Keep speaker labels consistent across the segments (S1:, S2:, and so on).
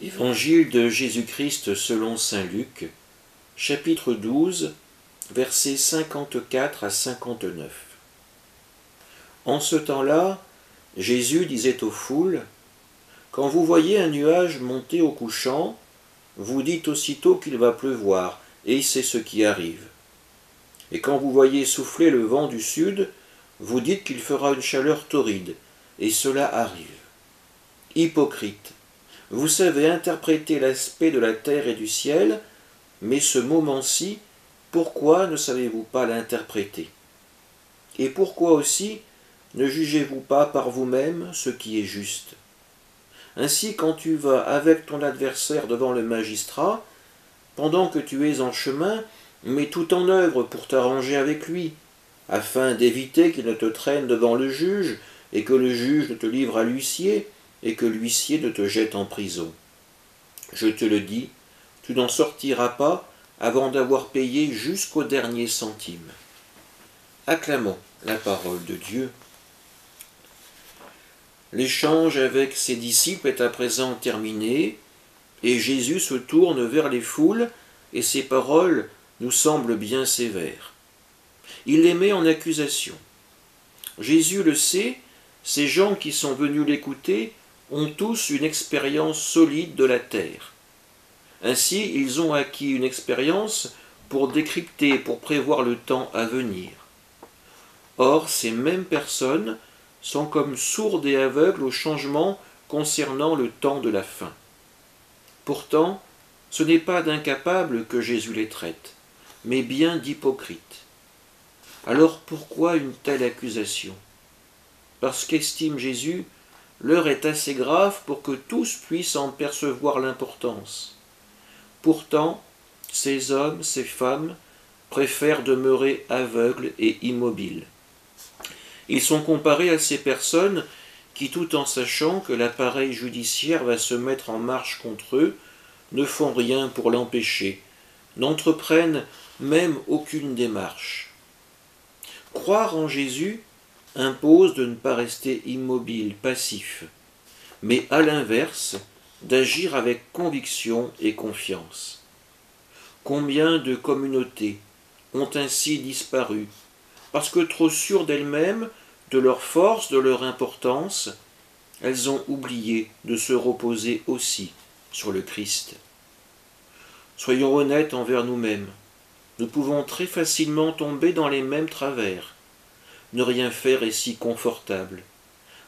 S1: Évangile de Jésus-Christ selon saint Luc, chapitre 12, versets 54 à 59. En ce temps-là, Jésus disait aux foules, « Quand vous voyez un nuage monter au couchant, vous dites aussitôt qu'il va pleuvoir, et c'est ce qui arrive. Et quand vous voyez souffler le vent du sud, vous dites qu'il fera une chaleur torride, et cela arrive. Hypocrite, vous savez interpréter l'aspect de la terre et du ciel, mais ce moment-ci, pourquoi ne savez-vous pas l'interpréter? Et pourquoi aussi ne jugez-vous pas par vous-même ce qui est juste? Ainsi, quand tu vas avec ton adversaire devant le magistrat, pendant que tu es en chemin, mets tout en œuvre pour t'arranger avec lui, afin d'éviter qu'il ne te traîne devant le juge, et que le juge ne te livre à l'huissier, et que l'huissier ne te jette en prison. Je te le dis, tu n'en sortiras pas avant d'avoir payé jusqu'au dernier centime. Acclamons la parole de Dieu. L'échange avec ses disciples est à présent terminé, et Jésus se tourne vers les foules, et ses paroles nous semblent bien sévères. Il les met en accusation. Jésus le sait, ces gens qui sont venus l'écouter ont tous une expérience solide de la terre. Ainsi, ils ont acquis une expérience pour décrypter, pour prévoir le temps à venir. Or, ces mêmes personnes sont comme sourdes et aveugles aux changements concernant le temps de la fin. Pourtant, ce n'est pas d'incapables que Jésus les traite, mais bien d'hypocrites. Alors pourquoi une telle accusation? Parce qu'estime Jésus, l'heure est assez grave pour que tous puissent en percevoir l'importance. Pourtant, ces hommes, ces femmes, préfèrent demeurer aveugles et immobiles. Ils sont comparés à ces personnes qui, tout en sachant que l'appareil judiciaire va se mettre en marche contre eux, ne font rien pour l'empêcher, n'entreprennent même aucune démarche. Croire en Jésus impose de ne pas rester immobile, passif, mais à l'inverse, d'agir avec conviction et confiance. Combien de communautés ont ainsi disparu, parce que trop sûres d'elles-mêmes, de leur force, de leur importance, elles ont oublié de se reposer aussi sur le Christ. Soyons honnêtes envers nous-mêmes. Nous pouvons très facilement tomber dans les mêmes travers. Ne rien faire est si confortable.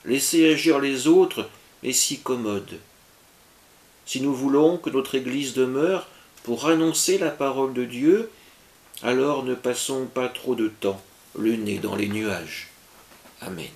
S1: Laisser agir les autres est si commode. Si nous voulons que notre Église demeure pour annoncer la parole de Dieu, alors ne passons pas trop de temps le nez dans les nuages. Amen.